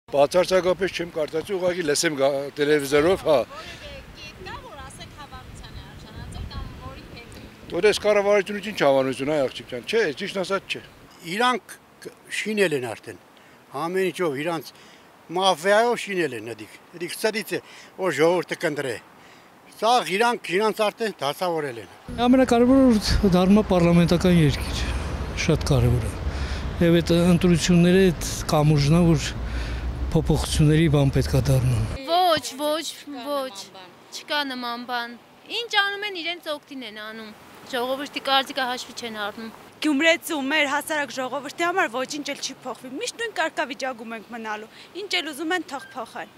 Բացարձակապես չեմ կարծացի, ուղղակի լսեմ տելևիզորով, հա։ Դες կառավարությունից ինչ հավանություն է աղջիկ ջան, չէ, ճիշտ ասած չէ։ Իրանք շինել են արդեն։ Ամեն ինչով իրանց մաֆիայով շինել են դիք ցածից է, որ ժողովուրդը կընտրե։ Սա իրանք արդեն դասավորել են։ Ամենակարևորը դառնում է պարլամենտական երկիր, շատ կարևոր է։ Եվ այդ ընտրությունները այդ կամուրջն է, որ փոփոխությունների բան պետք է դառնան։ Ոչ, չկա նման բան։ Ինչ անում են, իրենց օգտին են անում։ Ժողովրդի կարծիքը հաշվի չեն առնում։ Գյումրեցու մեր հասարակ ժողովրդի համար ոչինչ էլ չի փոխվի։ Միշտ նույն կարգավիճակում ենք մնալու։ Ինչ էլ ուզում են թող փոխեն։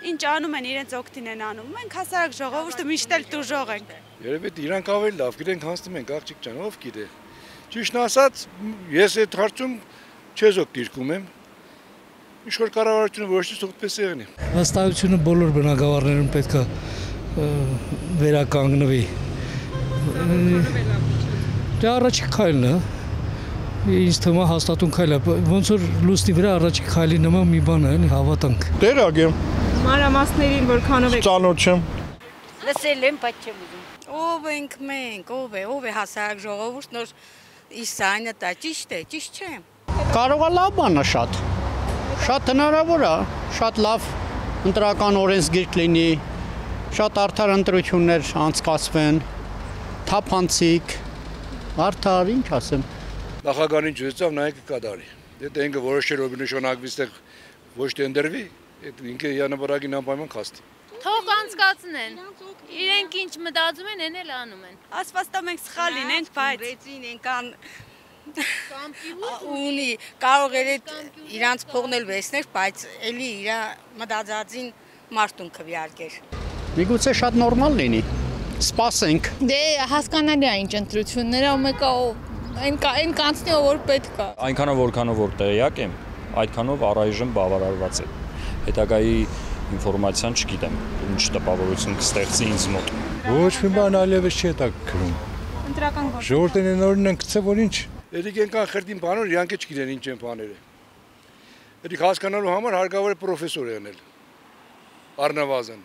Ինչ անում են, իրենց օգտին են անում։ Մենք հասարակ ժողովուրդը միշտ էլ տուժող ենք։ Երևի իրանք ավելի լավ գիտենք հանձնում ենք աղջիկ ջան, ով գիտե։ Ճիշտն ասած, ես այդ հարցում չեզոք դիրքում եմ։ Ինչ որ կառավարությունը որոշի սողտպես եղնի։ Վստահությունը բոլոր բնակավարներում պետք է վերականգնվի։ Դա առաջի քայլն է։ Ինձ թվում է հաստատուն քայլ է։ Ոնց որ լուսնի վրա առաջի քայլի նման մի բան է, էլի հավատանք։ Տերակ եմ։ Մանրամասներին որքանով եք։ Ծանոթ չեմ։ Լսել եմ, բայց չեմ ուզում։ Ով ենք մենք, ով է հասարակ ժողովուրդ նոր իսայնը տա, ճիշտ է, ճիշտ չէ։ Կարող է լավ բան է շատ։ Շատ հնարավոր է, շատ լավ ընտրական օրենսգիրք լինի, շատ արդար ընտրություններ անցկացվեն, թափանցիկ, արդար, ինչ ասեմ։ Նախագահին չուզեցավ, նայեք կդարի։ Եթե ինքը որոշել որ նշանակվի ստեղ ոչ թե ընդրվի, այդ ինքը յանաբարագին անպայման քաստի։ Թող անցկացնեն։ Իրենք ինչ մտածում են, այն էլ անում են։ Ասվածտա մենք սխալ լինենք, բայց ենքան ունի կարող էր իրանց փողն էլ վեսներ, բայց էլի իր մտածածին մարդուն քվեարկեր։ Միգուցե շատ նորմալ լինի։ Սպասենք։ Դե հասկանալի է ինչ ընտրությունները, մեկը այն կանցնի, որ պետք է։ Այնքանով որքանով որ տեղյակ եմ, այդքանով առայժմ բավարարված է։ Հետագայի ինֆորմացիան չգիտեմ, ինչ տպավորություն կստեղծի ինձ մոտ։ Ոչ մի բան այլևս չի հետաքրքրում։ Ընտրական գործ։ Ժողովրդին նորին են գցե, որ ինչ։ Երիկ ենքան խրտին բանոր, իրանք չգիտեն ինչ են բաները։ Երիկ հասկանալու համար հարկավոր է պրոֆեսոր եղնել։ Առնվազն։